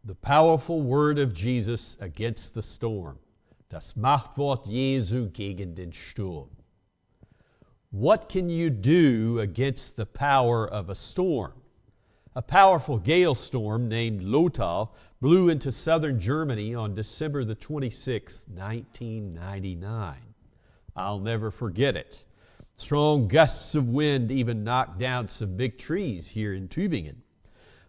The powerful word of Jesus against the storm. Das Machtwort Jesu gegen den Sturm. What can you do against the power of a storm? A powerful gale storm named Lothar blew into southern Germany on December the 26th, 1999. I'll never forget it. Strong gusts of wind even knocked down some big trees here in Tübingen.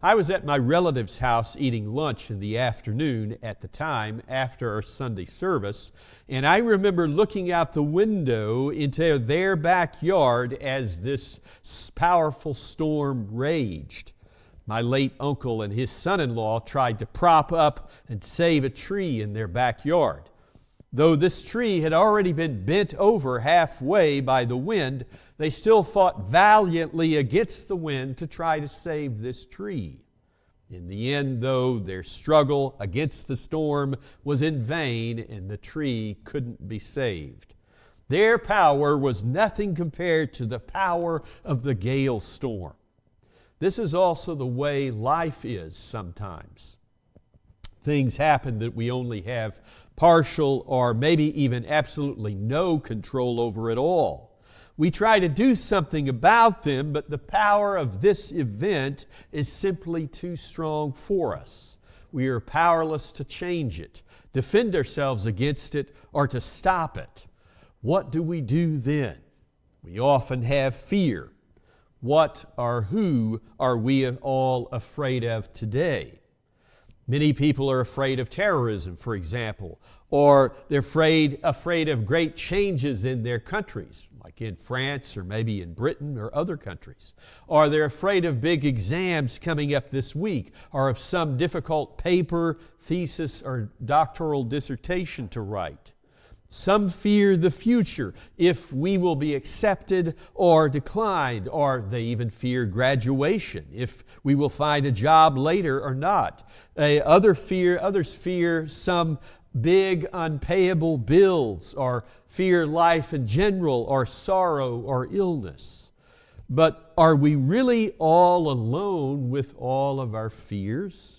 I was at my relative's house eating lunch in the afternoon at the time after our Sunday service, and I remember looking out the window into their backyard as this powerful storm raged. My late uncle and his son-in-law tried to prop up and save a tree in their backyard. Though this tree had already been bent over halfway by the wind, they still fought valiantly against the wind to try to save this tree. In the end, though, their struggle against the storm was in vain and the tree couldn't be saved. Their power was nothing compared to the power of the gale storm. This is also the way life is sometimes. Things happen that we only have partial or maybe even absolutely no control over at all. We try to do something about them, but the power of this event is simply too strong for us. We are powerless to change it, defend ourselves against it, or to stop it. What do we do then? We often have fear. What or who are we all afraid of today? Many people are afraid of terrorism, for example, or they're afraid of great changes in their countries, like in France or maybe in Britain or other countries. Or they're afraid of big exams coming up this week, or of some difficult paper, thesis, or doctoral dissertation to write. Some fear the future, if we will be accepted or declined, or they even fear graduation, if we will find a job later or not. Others fear some big unpayable bills, or fear life in general, or sorrow or illness. But are we really all alone with all of our fears?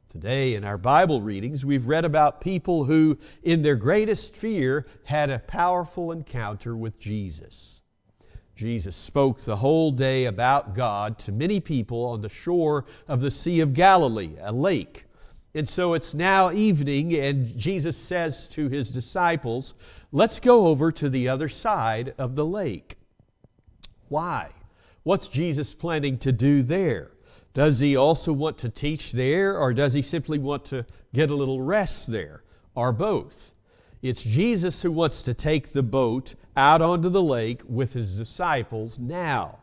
Today in our Bible readings, we've read about people who, in their greatest fear, had a powerful encounter with Jesus. Jesus spoke the whole day about God to many people on the shore of the Sea of Galilee, a lake. And so it's now evening, and Jesus says to his disciples, "Let's go over to the other side of the lake." Why? What's Jesus planning to do there? Does he also want to teach there, or does he simply want to get a little rest there, or both? It's Jesus who wants to take the boat out onto the lake with his disciples now.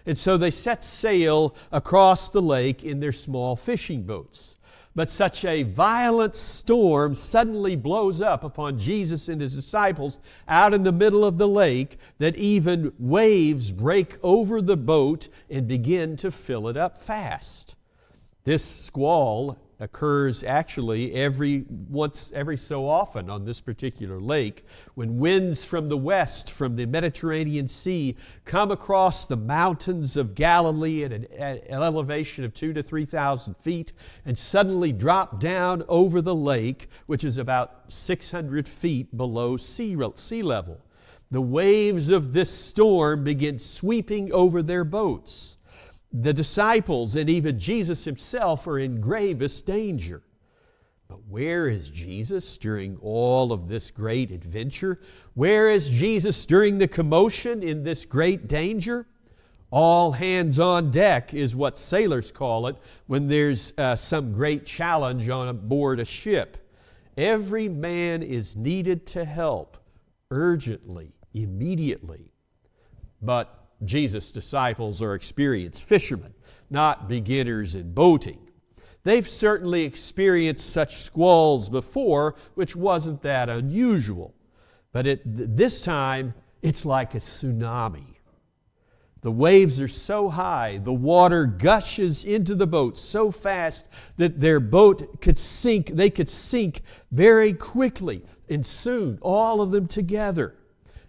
And so they set sail across the lake in their small fishing boats. But such a violent storm suddenly blows up upon Jesus and his disciples out in the middle of the lake that even waves break over the boat and begin to fill it up fast. This squall occurs actually every so often on this particular lake when winds from the west, from the Mediterranean Sea, come across the mountains of Galilee at an elevation of 2,000 to 3,000 feet and suddenly drop down over the lake, which is about 600 feet below sea level. The waves of this storm begin sweeping over their boats. The disciples and even Jesus himself are in gravest danger. But where is Jesus during all of this great adventure? Where is Jesus during the commotion in this great danger? All hands on deck is what sailors call it when there's some great challenge on board a ship. Every man is needed to help urgently, immediately. But Jesus' disciples are experienced fishermen, not beginners in boating. They've certainly experienced such squalls before, which wasn't that unusual. But this time, it's like a tsunami. The waves are so high, the water gushes into the boat so fast that their boat could sink. They could sink very quickly, and soon, all of them together.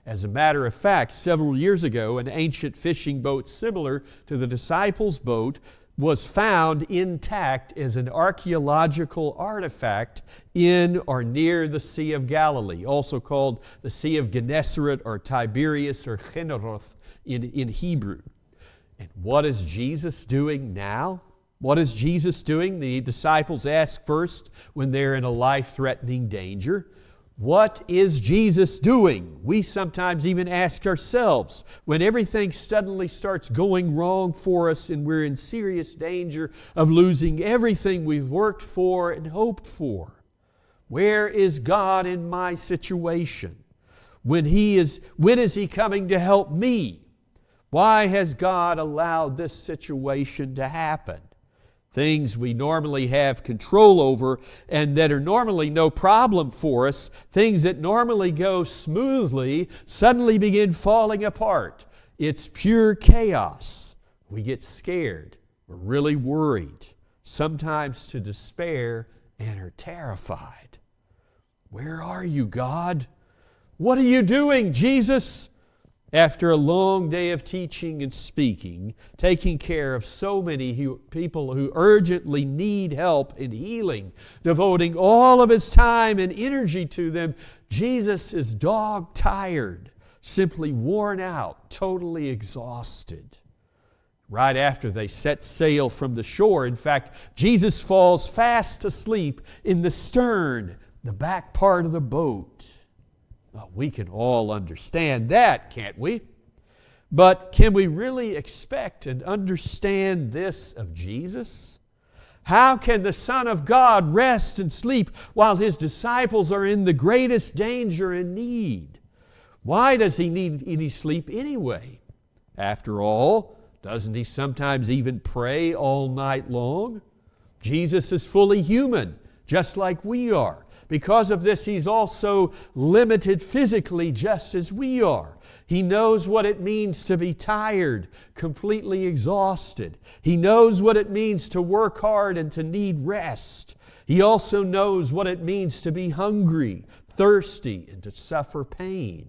As a matter of fact, several years ago, an ancient fishing boat similar to the disciples' boat was found intact as an archaeological artifact in or near the Sea of Galilee, also called the Sea of Gennesaret or Tiberias or Gennesaret in Hebrew. And what is Jesus doing now? What is Jesus doing? The disciples ask first when they're in a life-threatening danger. What is Jesus doing? We sometimes even ask ourselves when everything suddenly starts going wrong for us and we're in serious danger of losing everything we've worked for and hoped for. Where is God in my situation? When is He coming to help me? Why has God allowed this situation to happen? Things we normally have control over and that are normally no problem for us, things that normally go smoothly, suddenly begin falling apart. It's pure chaos. We get scared. We're really worried, sometimes to despair, and are terrified. Where are you, God? What are you doing, Jesus? After a long day of teaching and speaking, taking care of so many people who urgently need help and healing, devoting all of His time and energy to them, Jesus is dog-tired, simply worn out, totally exhausted. Right after they set sail from the shore, in fact, Jesus falls fast asleep in the stern, the back part of the boat. Well, we can all understand that, can't we? But can we really expect and understand this of Jesus? How can the Son of God rest and sleep while His disciples are in the greatest danger and need? Why does He need any sleep anyway? After all, doesn't He sometimes even pray all night long? Jesus is fully human, just like we are. Because of this, He's also limited physically just as we are. He knows what it means to be tired, completely exhausted. He knows what it means to work hard and to need rest. He also knows what it means to be hungry, thirsty, and to suffer pain.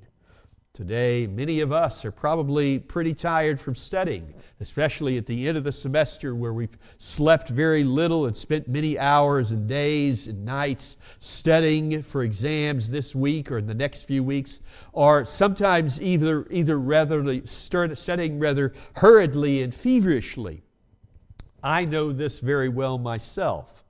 Today, many of us are probably pretty tired from studying, especially at the end of the semester where we've slept very little and spent many hours and days and nights studying for exams this week or in the next few weeks, or sometimes either studying rather hurriedly and feverishly. I know this very well myself.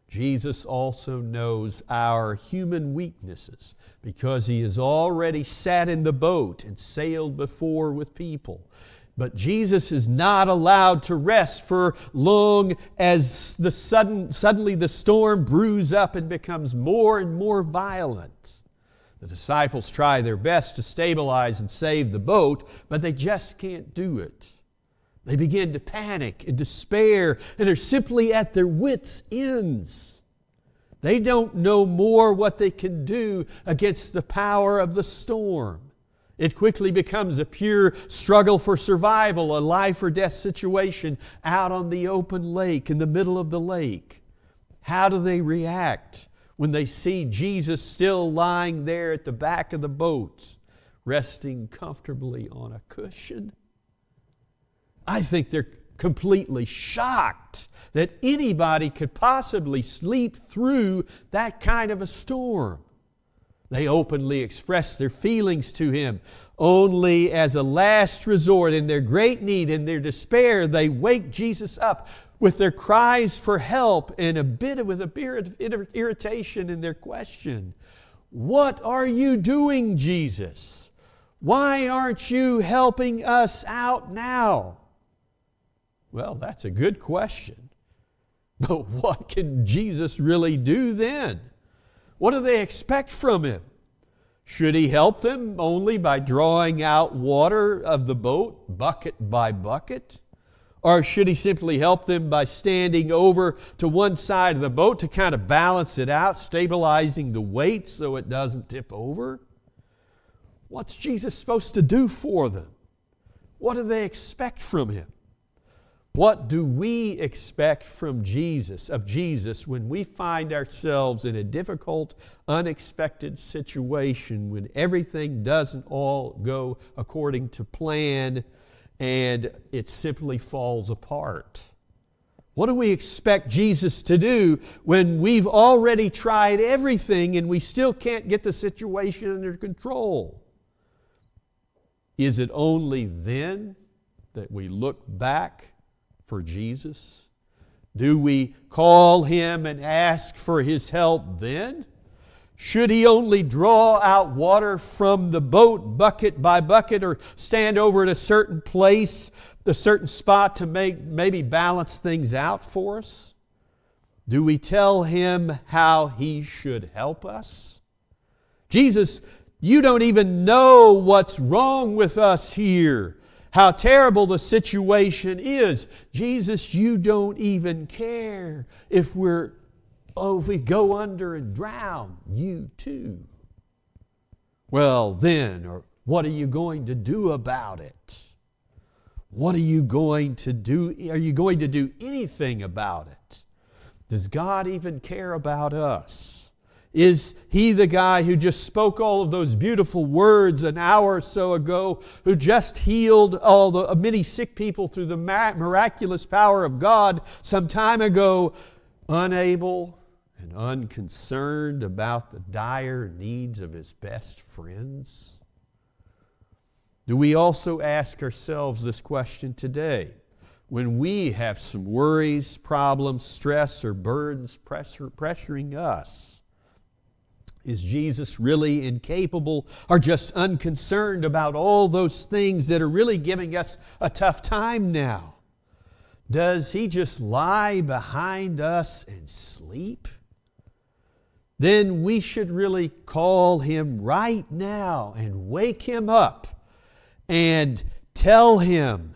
Jesus also knows our human weaknesses because He has already sat in the boat and sailed before with people. But Jesus is not allowed to rest for long as suddenly the storm brews up and becomes more and more violent. The disciples try their best to stabilize and save the boat, but they just can't do it. They begin to panic and despair and are simply at their wits' ends. They don't know more what they can do against the power of the storm. It quickly becomes a pure struggle for survival, a life or death situation out on the open lake, in the middle of the lake. How do they react when they see Jesus still lying there at the back of the boat, resting comfortably on a cushion? I think they're completely shocked that anybody could possibly sleep through that kind of a storm. They openly express their feelings to Him. Only as a last resort, in their great need, in their despair, they wake Jesus up with their cries for help and with a bit of irritation in their question. What are you doing, Jesus? Why aren't you helping us out now? Well, that's a good question. But what can Jesus really do then? What do they expect from Him? Should He help them only by drawing out water of the boat, bucket by bucket? Or should He simply help them by standing over to one side of the boat to kind of balance it out, stabilizing the weight so it doesn't tip over? What's Jesus supposed to do for them? What do they expect from Him? What do we expect from Jesus, when we find ourselves in a difficult, unexpected situation, when everything doesn't all go according to plan and it simply falls apart? What do we expect Jesus to do when we've already tried everything and we still can't get the situation under control? Is it only then that we look back for Jesus? Do we call Him and ask for His help then? Should He only draw out water from the boat bucket by bucket, or stand over at a certain place, a certain spot to maybe balance things out for us? Do we tell Him how He should help us? Jesus, you don't even know what's wrong with us here, how terrible the situation is. Jesus, you don't even care if we go under and drown, you too. Well then, or what are you going to do about it? What are you going to do? Are you going to do anything about it? Does God even care about us? Is He the guy who just spoke all of those beautiful words an hour or so ago, who just healed all the many sick people through the miraculous power of God some time ago, unable and unconcerned about the dire needs of His best friends? Do we also ask ourselves this question today when we have some worries, problems, stress, or burdens pressuring us? Is Jesus really incapable or just unconcerned about all those things that are really giving us a tough time now? Does He just lie behind us and sleep? Then we should really call Him right now and wake Him up and tell Him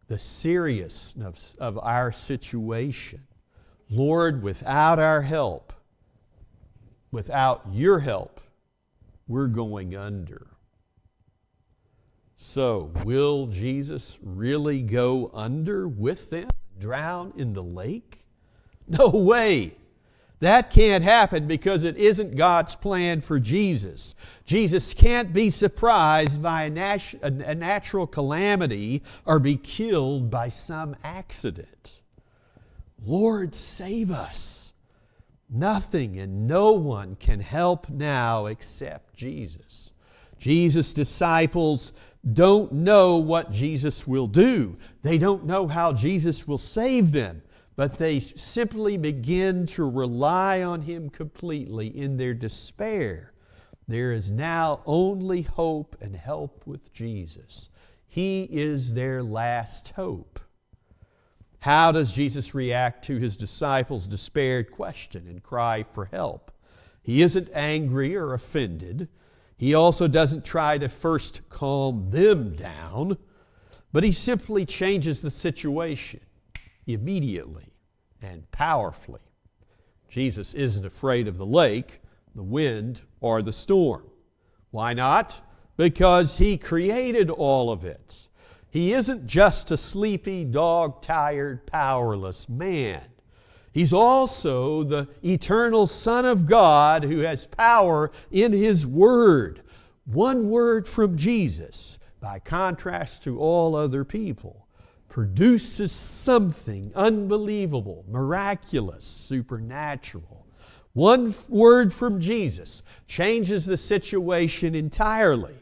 the seriousness of our situation. Lord, without our help, without your help, we're going under. So, will Jesus really go under with them, drown in the lake? No way! That can't happen because it isn't God's plan for Jesus. Jesus can't be surprised by a natural calamity or be killed by some accident. Lord, save us. Nothing and no one can help now except Jesus. Jesus' disciples don't know what Jesus will do. They don't know how Jesus will save them. But they simply begin to rely on Him completely in their despair. There is now only hope and help with Jesus. He is their last hope. How does Jesus react to His disciples' despaired question and cry for help? He isn't angry or offended. He also doesn't try to first calm them down, but He simply changes the situation immediately and powerfully. Jesus isn't afraid of the lake, the wind, or the storm. Why not? Because He created all of it. He isn't just a sleepy, dog-tired, powerless man. He's also the eternal Son of God who has power in His Word. One word from Jesus, by contrast to all other people, produces something unbelievable, miraculous, supernatural. One word from Jesus changes the situation entirely.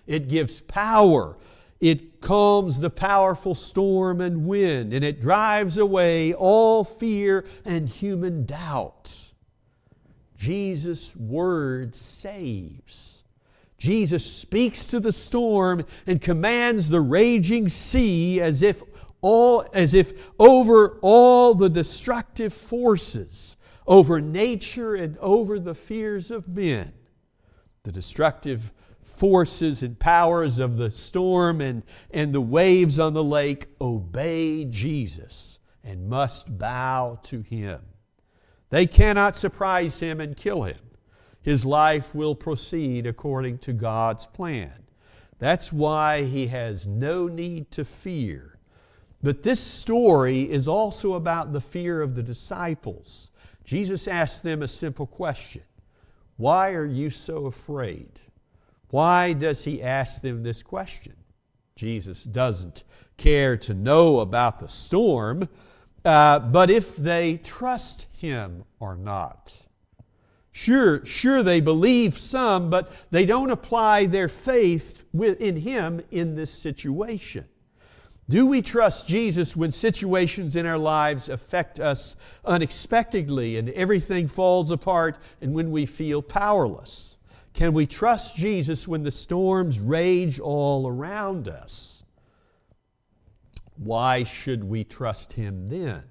It gives power. It calms the powerful storm and wind, and it drives away all fear and human doubt. Jesus' word saves. Jesus speaks to the storm and commands the raging sea as if over all the destructive forces, over nature and over the fears of men. The destructive forces and powers of the storm and the waves on the lake obey Jesus and must bow to Him. They cannot surprise Him and kill Him. His life will proceed according to God's plan. That's why He has no need to fear. But this story is also about the fear of the disciples. Jesus asked them a simple question. Why are you so afraid? Why does He ask them this question? Jesus doesn't care to know about the storm, but if they trust Him or not. Sure, they believe some, but they don't apply their faith in Him in this situation. Do we trust Jesus when situations in our lives affect us unexpectedly and everything falls apart and when we feel powerless? Can we trust Jesus when the storms rage all around us? Why should we trust Him then?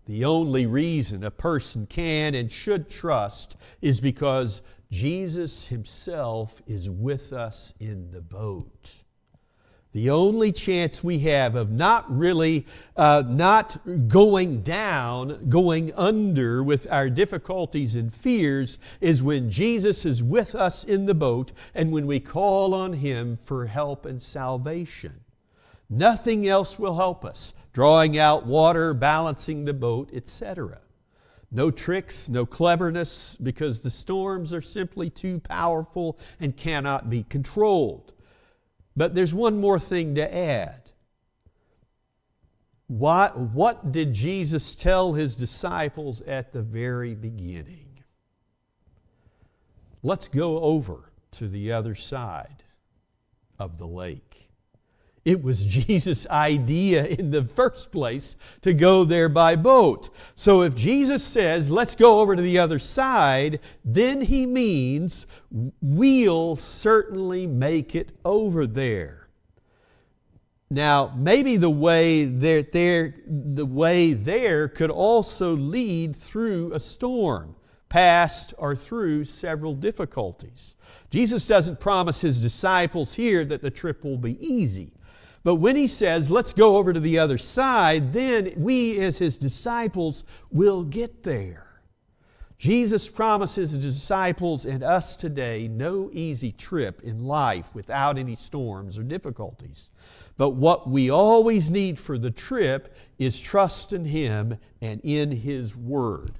The only reason a person can and should trust is because Jesus Himself is with us in the boat. The only chance we have of not going down, going under with our difficulties and fears is when Jesus is with us in the boat and when we call on Him for help and salvation. Nothing else will help us. Drawing out water, balancing the boat, etc. No tricks, no cleverness, because the storms are simply too powerful and cannot be controlled. But there's one more thing to add. What did Jesus tell His disciples at the very beginning? Let's go over to the other side of the lake. It was Jesus' idea in the first place to go there by boat. So if Jesus says, let's go over to the other side, then He means we'll certainly make it over there. Now, maybe the way there could also lead through a storm, past or through several difficulties. Jesus doesn't promise His disciples here that the trip will be easy. But when He says, let's go over to the other side, then we as His disciples will get there. Jesus promises His disciples and us today no easy trip in life without any storms or difficulties. But what we always need for the trip is trust in Him and in His Word.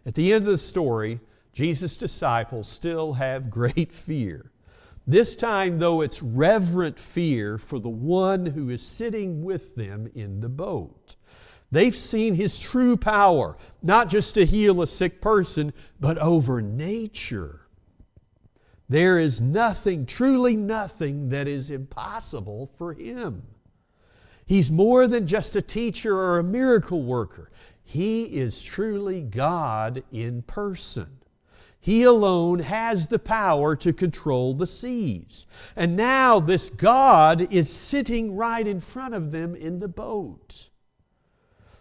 At the end of the story, Jesus' disciples still have great fear. This time, though, it's reverent fear for the one who is sitting with them in the boat. They've seen His true power, not just to heal a sick person, but over nature. There is nothing, truly nothing, that is impossible for Him. He's more than just a teacher or a miracle worker. He is truly God in person. He alone has the power to control the seas. And now this God is sitting right in front of them in the boat.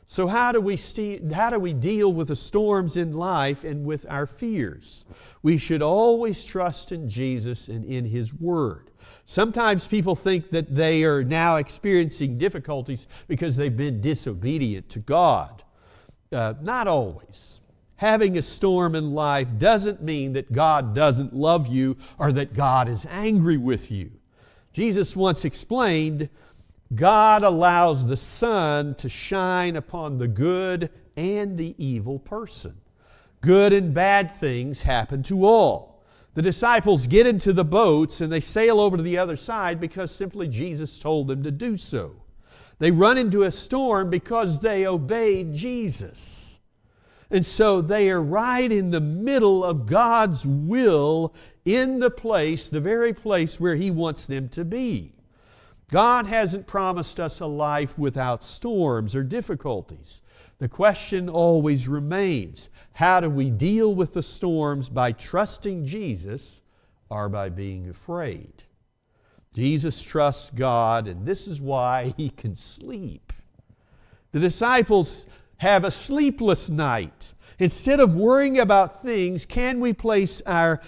So how do we deal with the storms in life and with our fears? We should always trust in Jesus and in His Word. Sometimes people think that they are now experiencing difficulties because they've been disobedient to God. Not always. Having a storm in life doesn't mean that God doesn't love you or that God is angry with you. Jesus once explained, God allows the sun to shine upon the good and the evil person. Good and bad things happen to all. The disciples get into the boats and they sail over to the other side because simply Jesus told them to do so. They run into a storm because they obeyed Jesus. And so they are right in the middle of God's will in the very place where He wants them to be. God hasn't promised us a life without storms or difficulties. The question always remains, how do we deal with the storms, by trusting Jesus or by being afraid? Jesus trusts God, and this is why He can sleep. The disciples have a sleepless night. Instead of worrying about things, can we place our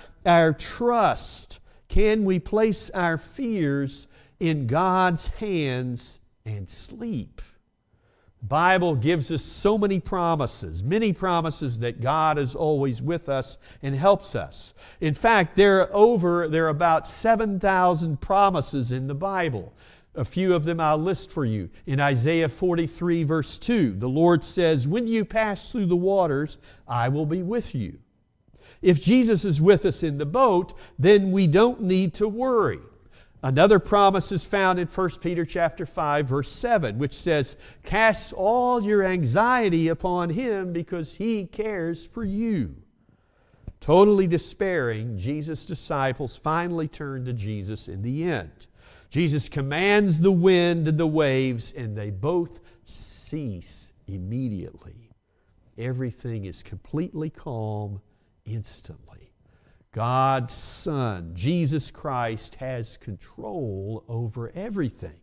trust, can we place our fears in God's hands and sleep? The Bible gives us so many promises that God is always with us and helps us. In fact, there are about 7,000 promises in the Bible. A few of them I'll list for you. In Isaiah 43 verse 2, the Lord says, when you pass through the waters, I will be with you. If Jesus is with us in the boat, then we don't need to worry. Another promise is found in 1 Peter chapter 5, verse 7, which says, "Cast all your anxiety upon Him because He cares for you." Totally despairing, Jesus' disciples finally turn to Jesus in the end. Jesus commands the wind and the waves, and they both cease immediately. Everything is completely calm instantly. God's Son, Jesus Christ, has control over everything.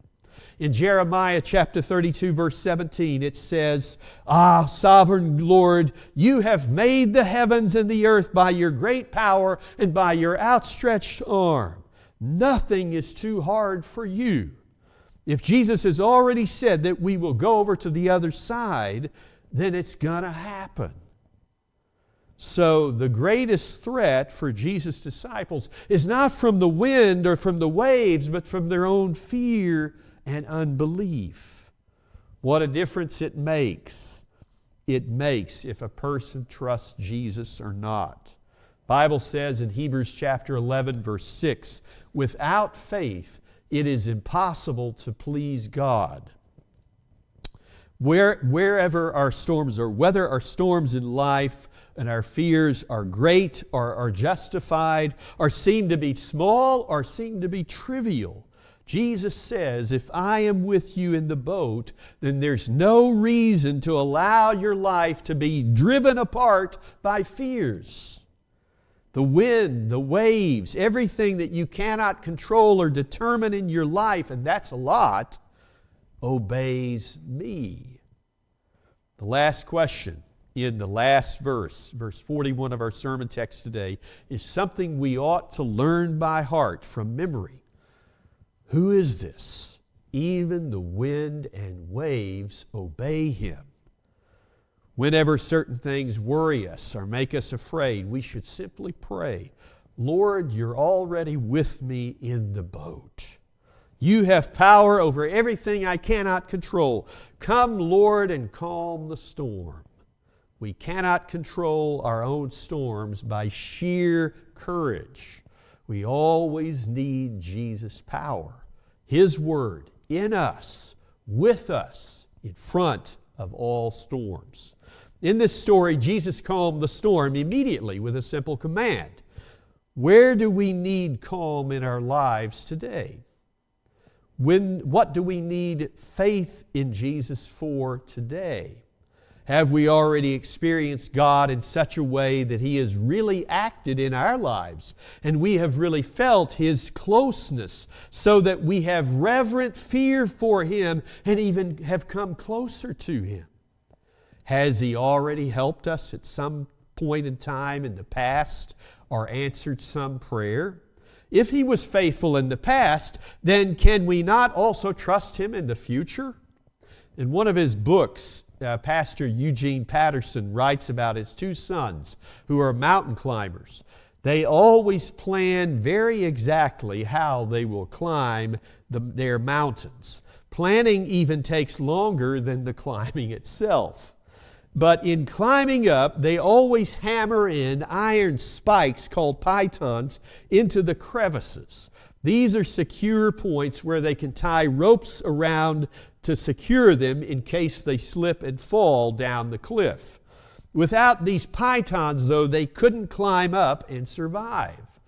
In Jeremiah chapter 32, verse 17, it says, "Ah, sovereign Lord, you have made the heavens and the earth by your great power and by your outstretched arm. Nothing is too hard for you." If Jesus has already said that we will go over to the other side, then it's going to happen. So the greatest threat for Jesus' disciples is not from the wind or from the waves, but from their own fear and unbelief. What a difference it makes. It makes if a person trusts Jesus or not. The Bible says in Hebrews chapter 11, verse 6, "Without faith it is impossible to please God." Wherever our storms are, whether our storms in life and our fears are great or are justified or seem to be small or seem to be trivial, Jesus says, if I am with you in the boat, then there's no reason to allow your life to be driven apart by fears. The wind, the waves, everything that you cannot control or determine in your life, and that's a lot, obeys me. The last question in the last verse, verse 41 of our sermon text today, is something we ought to learn by heart from memory. Who is this? Even the wind and waves obey Him. Whenever certain things worry us or make us afraid, we should simply pray, "Lord, you're already with me in the boat. You have power over everything I cannot control. Come, Lord, and calm the storm." We cannot control our own storms by sheer courage. We always need Jesus' power, His Word in us, with us, in front of all storms. In this story, Jesus calmed the storm immediately with a simple command. Where do we need calm in our lives today? What do we need faith in Jesus for today? Have we already experienced God in such a way that He has really acted in our lives and we have really felt His closeness so that we have reverent fear for Him and even have come closer to Him? Has He already helped us at some point in time in the past or answered some prayer? If He was faithful in the past, then can we not also trust Him in the future? In one of his books, Pastor Eugene Patterson writes about his two sons who are mountain climbers. They always plan very exactly how they will climb their mountains. Planning even takes longer than the climbing itself. But in climbing up, they always hammer in iron spikes called pythons into the crevices. These are secure points where they can tie ropes around to secure them in case they slip and fall down the cliff. Without these pythons, though, they couldn't climb up and survive.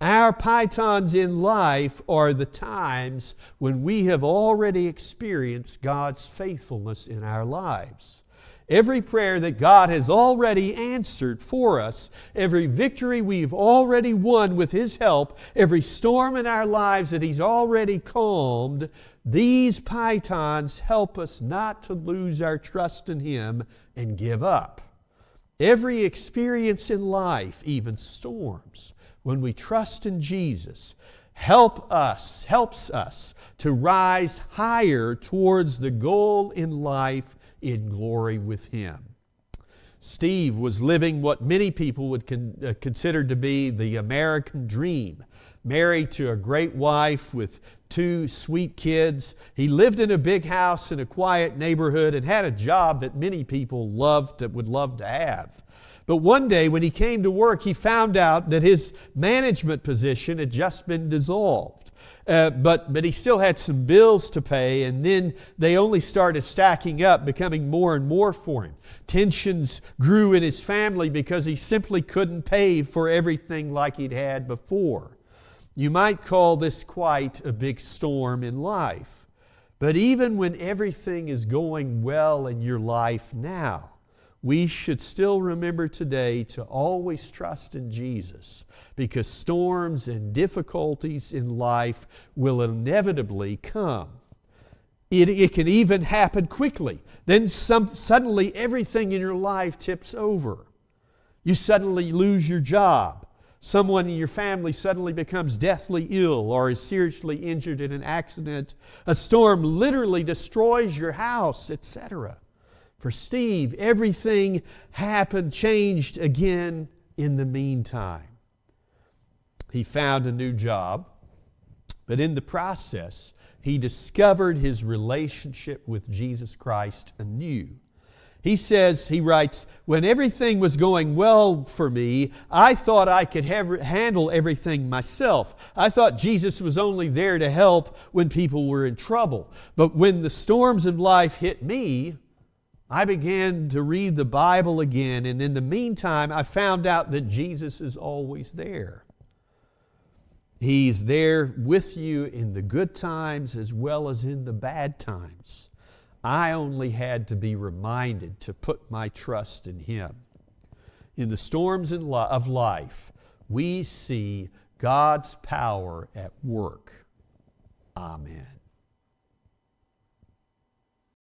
Our pythons in life are the times when we have already experienced God's faithfulness in our lives. Every prayer that God has already answered for us, every victory we've already won with His help, every storm in our lives that He's already calmed, these pythons help us not to lose our trust in Him and give up. Every experience in life, even storms, when we trust in Jesus, helps us to rise higher towards the goal in life in glory with Him. Steve was living what many people would consider to be the American dream. Married to a great wife with 2 sweet kids. He lived in a big house in a quiet neighborhood and had a job that many people would love to have. But one day when he came to work, he found out that his management position had just been dissolved. but he still had some bills to pay, and then they only started stacking up, becoming more and more for him. Tensions grew in his family because he simply couldn't pay for everything like he'd had before. You might call this quite a big storm in life. But even when everything is going well in your life now, we should still remember today to always trust in Jesus, because storms and difficulties in life will inevitably come. It can even happen quickly. Then suddenly everything in your life tips over. You suddenly lose your job. Someone in your family suddenly becomes deathly ill or is seriously injured in an accident. A storm literally destroys your house, etc. For Steve, everything changed again in the meantime. He found a new job, but in the process, he discovered his relationship with Jesus Christ anew. He writes, when everything was going well for me, I thought I could handle everything myself. I thought Jesus was only there to help when people were in trouble. But when the storms of life hit me, I began to read the Bible again, and in the meantime, I found out that Jesus is always there. He's there with you in the good times as well as in the bad times. I only had to be reminded to put my trust in Him. In the storms of life, we see God's power at work. Amen.